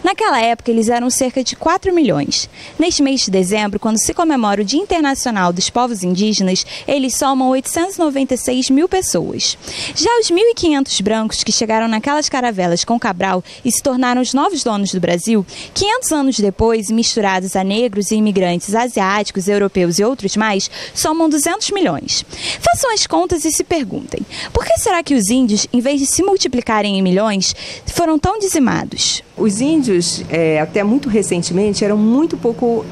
Naquela época, eles eram cerca de 4 milhões. Neste mês de dezembro, quando se comemora o Dia Internacional dos Povos Indígenas, eles somam 896 mil pessoas. Já os 1.500 brancos que chegaram naquelas caravelas com Cabral e se tornaram os novos donos do Brasil, 500 anos depois, misturados a negros e imigrantes asiáticos, europeus e outros mais, somam 200 milhões. Façam as contas e se perguntem, por que será que os índios, em vez de se multiplicarem em milhões, foram tão dizimados? Os índios, até muito recentemente, eram muito pouco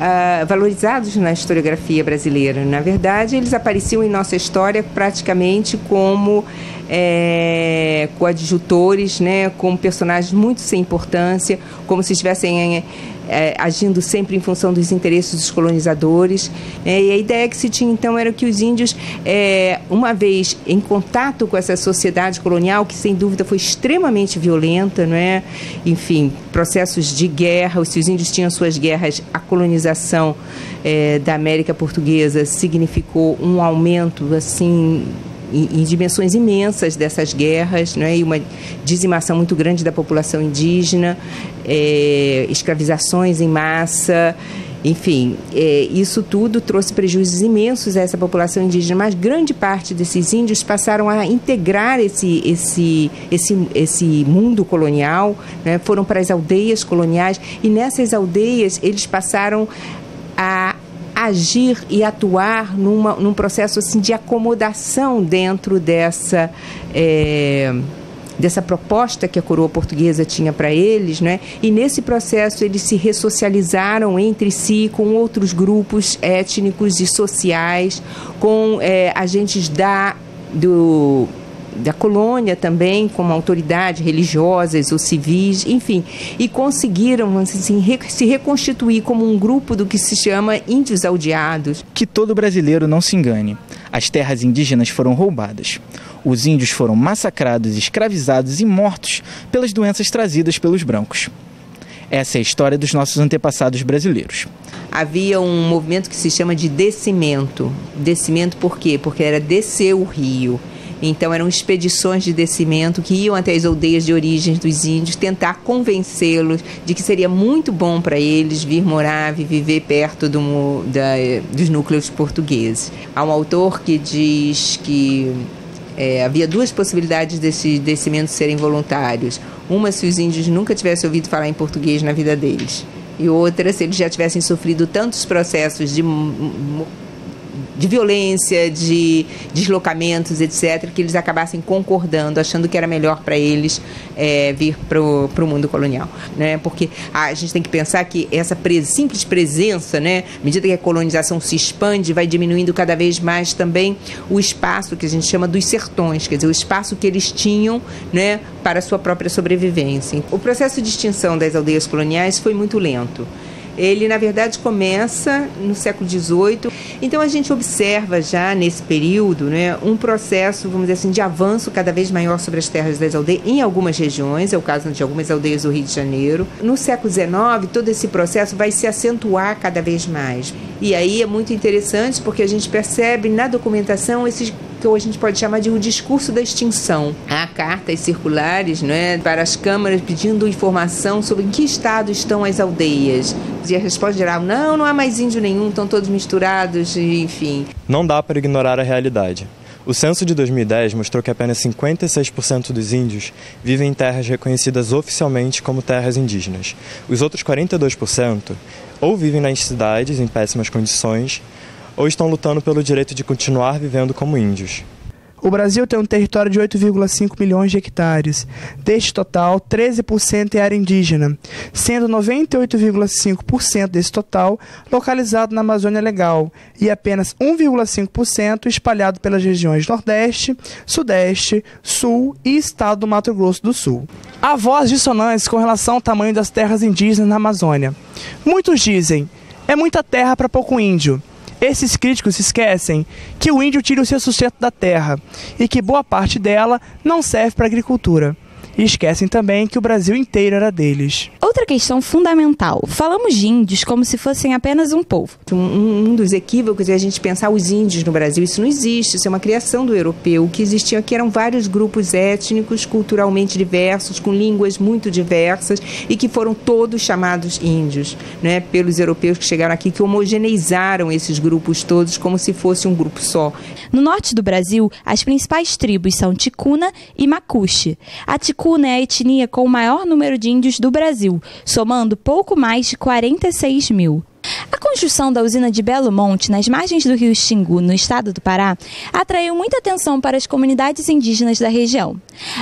valorizados na historiografia brasileira. Na verdade, eles apareciam em nossa história praticamente como coadjutores, né, como personagens muito sem importância, como se estivessem agindo sempre em função dos interesses dos colonizadores. E a ideia que se tinha, então, era que os índios, uma vez em contato com essa sociedade colonial, que sem dúvida foi extremamente violenta, não é? Enfim, processos de guerra, se os índios tinham suas guerras, a colonização da América Portuguesa significou um aumento, assim, em dimensões imensas dessas guerras, né, e uma dizimação muito grande da população indígena, escravizações em massa, enfim, isso tudo trouxe prejuízos imensos a essa população indígena, mas grande parte desses índios passaram a integrar esse mundo colonial, né, foram para as aldeias coloniais, e nessas aldeias eles passaram a agir e atuar num processo assim, de acomodação dentro dessa proposta que a coroa portuguesa tinha para eles, né? E nesse processo eles se ressocializaram entre si com outros grupos étnicos e sociais, com agentes da colônia também, como autoridades religiosas ou civis, enfim, e conseguiram assim, se reconstituir como um grupo do que se chama índios aldeados. Que todo brasileiro não se engane, as terras indígenas foram roubadas. Os índios foram massacrados, escravizados e mortos pelas doenças trazidas pelos brancos. Essa é a história dos nossos antepassados brasileiros. Havia um movimento que se chama de descimento. Descimento por quê? Porque era descer o rio. Então eram expedições de descimento que iam até as aldeias de origem dos índios, tentar convencê-los de que seria muito bom para eles vir morar, viver perto dos núcleos portugueses. Há um autor que diz que havia duas possibilidades desses descimentos serem voluntários. Uma, se os índios nunca tivessem ouvido falar em português na vida deles. E outra, se eles já tivessem sofrido tantos processos de violência, de deslocamentos, etc., que eles acabassem concordando, achando que era melhor para eles vir para o mundo colonial, né? Porque a gente tem que pensar que essa simples presença, né, à medida que a colonização se expande, vai diminuindo cada vez mais também o espaço que a gente chama dos sertões, quer dizer, o espaço que eles tinham, né, para a sua própria sobrevivência. O processo de extinção das aldeias coloniais foi muito lento. Ele, na verdade, começa no século XVIII. Então, a gente observa já nesse período, né, um processo, vamos dizer assim, de avanço cada vez maior sobre as terras das aldeias, em algumas regiões, é o caso de algumas aldeias do Rio de Janeiro. No século XIX, todo esse processo vai se acentuar cada vez mais. E aí é muito interessante porque a gente percebe na documentação esses que a gente pode chamar de o discurso da extinção. Há cartas circulares, né, para as câmaras pedindo informação sobre em que estado estão as aldeias. E a resposta geral, não há mais índio nenhum, estão todos misturados, enfim. Não dá para ignorar a realidade. O censo de 2010 mostrou que apenas 56% dos índios vivem em terras reconhecidas oficialmente como terras indígenas. Os outros 42% ou vivem nas cidades em péssimas condições, ou estão lutando pelo direito de continuar vivendo como índios. O Brasil tem um território de 8,5 milhões de hectares. Deste total, 13% é área indígena, sendo 98,5% desse total localizado na Amazônia Legal e apenas 1,5% espalhado pelas regiões Nordeste, Sudeste, Sul e Estado do Mato Grosso do Sul. Há vozes dissonantes com relação ao tamanho das terras indígenas na Amazônia. Muitos dizem, é muita terra para pouco índio. Esses críticos esquecem que o índio tira o seu sustento da terra e que boa parte dela não serve para a agricultura. E esquecem também que o Brasil inteiro era deles. Outra questão fundamental. Falamos de índios como se fossem apenas um povo. Um dos equívocos é a gente pensar os índios no Brasil. Isso não existe, isso é uma criação do europeu. O que existiam aqui eram vários grupos étnicos, culturalmente diversos, com línguas muito diversas e que foram todos chamados índios, né, pelos europeus que chegaram aqui, que homogeneizaram esses grupos todos como se fosse um grupo só. No norte do Brasil, as principais tribos são Ticuna e Macuxe. A Ticuna é a etnia com o maior número de índios do Brasil, somando pouco mais de 46 mil. A construção da usina de Belo Monte, nas margens do rio Xingu, no estado do Pará, atraiu muita atenção para as comunidades indígenas da região.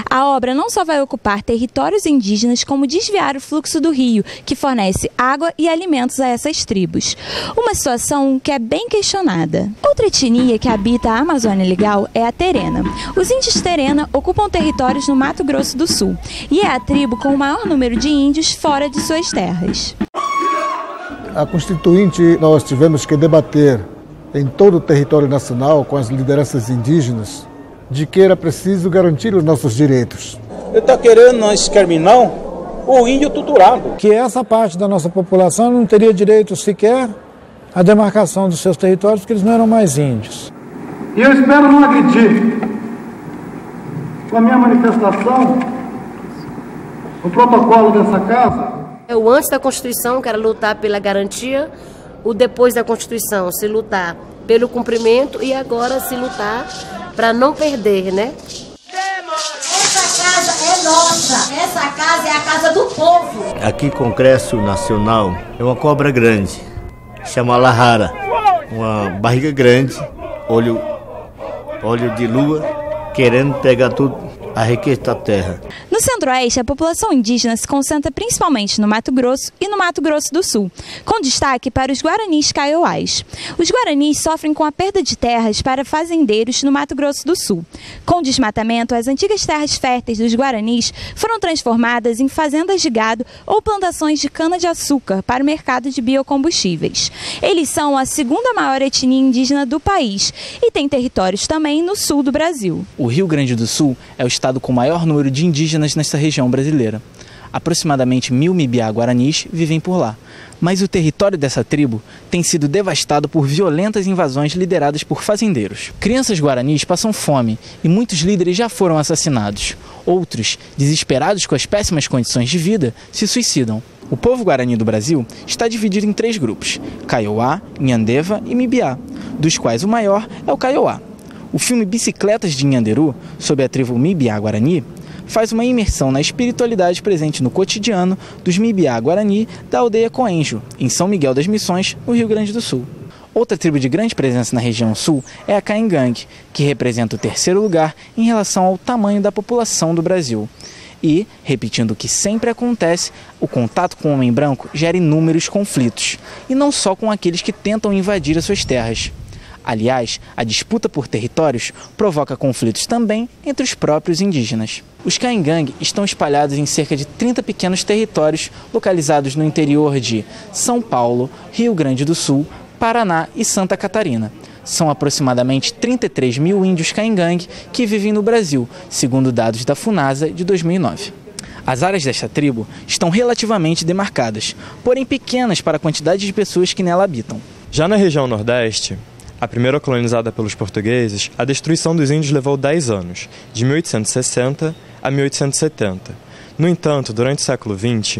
A obra não só vai ocupar territórios indígenas, como desviar o fluxo do rio, que fornece água e alimentos a essas tribos. Uma situação que é bem questionada. Outra etnia que habita a Amazônia Legal é a Terena. Os índios Terena ocupam territórios no Mato Grosso do Sul e é a tribo com o maior número de índios fora de suas terras. A Constituinte, nós tivemos que debater em todo o território nacional com as lideranças indígenas de que era preciso garantir os nossos direitos. Ele está querendo nós exterminar o índio tuturado. Que essa parte da nossa população não teria direito sequer à demarcação dos seus territórios, porque eles não eram mais índios. E eu espero não agredir com a minha manifestação o protocolo dessa casa. O antes da Constituição, que era lutar pela garantia, o depois da Constituição, se lutar pelo cumprimento e agora se lutar para não perder, né? Essa casa é nossa, essa casa é a casa do povo. Aqui, Congresso Nacional, é uma cobra grande, chama Lahara, uma barriga grande, olho de lua, querendo pegar tudo. A riqueza da terra. No Centro-Oeste, a população indígena se concentra principalmente no Mato Grosso e no Mato Grosso do Sul, com destaque para os Guaranis Kaiowás. Os Guaranis sofrem com a perda de terras para fazendeiros no Mato Grosso do Sul. Com o desmatamento, as antigas terras férteis dos Guaranis foram transformadas em fazendas de gado ou plantações de cana-de-açúcar para o mercado de biocombustíveis. Eles são a segunda maior etnia indígena do país e têm territórios também no sul do Brasil. O Rio Grande do Sul é o estado com o maior número de indígenas nesta região brasileira. Aproximadamente 1000 Mibiá-Guaranis vivem por lá, mas o território dessa tribo tem sido devastado por violentas invasões lideradas por fazendeiros. Crianças guaranis passam fome e muitos líderes já foram assassinados. Outros, desesperados com as péssimas condições de vida, se suicidam. O povo guarani do Brasil está dividido em 3 grupos: Kaiowá, Nhandeva e Mibiá, dos quais o maior é o Kaiowá. O filme Bicicletas de Nhanderu, sobre a tribo Mibiá-Guarani, faz uma imersão na espiritualidade presente no cotidiano dos Mibiá-Guarani da aldeia Coenjo, em São Miguel das Missões, no Rio Grande do Sul. Outra tribo de grande presença na região sul é a Caingangue, que representa o 3º lugar em relação ao tamanho da população do Brasil. E, repetindo o que sempre acontece, o contato com o homem branco gera inúmeros conflitos, e não só com aqueles que tentam invadir as suas terras. Aliás, a disputa por territórios provoca conflitos também entre os próprios indígenas. Os Caingangue estão espalhados em cerca de 30 pequenos territórios localizados no interior de São Paulo, Rio Grande do Sul, Paraná e Santa Catarina. São aproximadamente 33 mil índios Caingangue que vivem no Brasil, segundo dados da FUNASA de 2009. As áreas desta tribo estão relativamente demarcadas, porém pequenas para a quantidade de pessoas que nela habitam. Já na região Nordeste, a primeira colonizada pelos portugueses, a destruição dos índios levou 10 anos, de 1860 a 1870. No entanto, durante o século XX,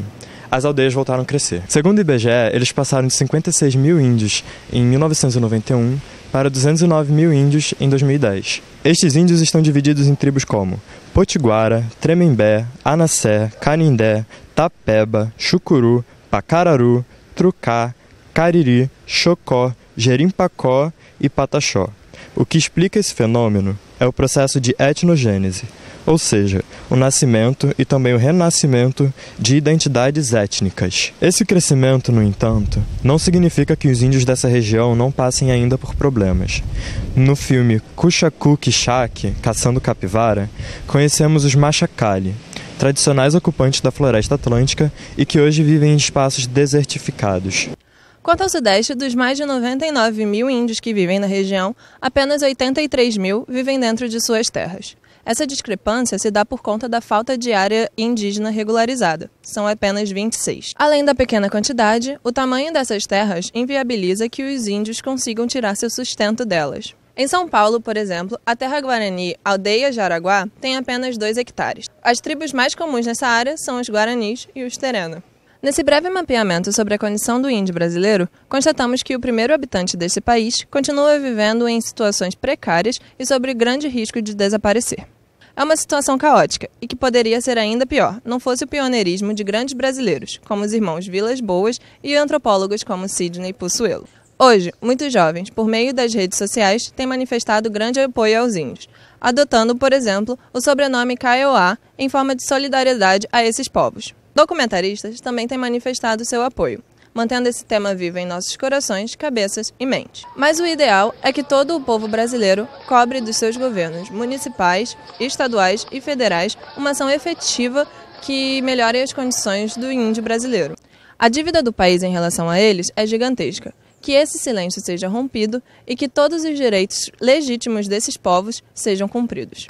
as aldeias voltaram a crescer. Segundo o IBGE, eles passaram de 56 mil índios em 1991 para 209 mil índios em 2010. Estes índios estão divididos em tribos como Potiguara, Tremembé, Anassé, Canindé, Tapeba, Chucuru, Pacararu, Trucá, Cariri, Chocó, Jerimpacó e Pataxó. O que explica esse fenômeno é o processo de etnogênese, ou seja, o nascimento e também o renascimento de identidades étnicas. Esse crescimento, no entanto, não significa que os índios dessa região não passem ainda por problemas. No filme Kuchaku Kishak, Caçando Capivara, conhecemos os Machacali, tradicionais ocupantes da Floresta Atlântica e que hoje vivem em espaços desertificados. Quanto ao Sudeste, dos mais de 99 mil índios que vivem na região, apenas 83 mil vivem dentro de suas terras. Essa discrepância se dá por conta da falta de área indígena regularizada, são apenas 26. Além da pequena quantidade, o tamanho dessas terras inviabiliza que os índios consigam tirar seu sustento delas. Em São Paulo, por exemplo, a terra guarani Aldeia Jaraguá tem apenas 2 hectares. As tribos mais comuns nessa área são os guaranis e os terena. Nesse breve mapeamento sobre a condição do índio brasileiro, constatamos que o primeiro habitante desse país continua vivendo em situações precárias e sob grande risco de desaparecer. É uma situação caótica e que poderia ser ainda pior, não fosse o pioneirismo de grandes brasileiros, como os irmãos Vilas Boas e antropólogos como Sidney Pussuelo. Hoje, muitos jovens, por meio das redes sociais, têm manifestado grande apoio aos índios, adotando, por exemplo, o sobrenome Kaiowá em forma de solidariedade a esses povos. Documentaristas também têm manifestado seu apoio, mantendo esse tema vivo em nossos corações, cabeças e mentes. Mas o ideal é que todo o povo brasileiro cobre dos seus governos municipais, estaduais e federais uma ação efetiva que melhore as condições do índio brasileiro. A dívida do país em relação a eles é gigantesca. Que esse silêncio seja rompido e que todos os direitos legítimos desses povos sejam cumpridos.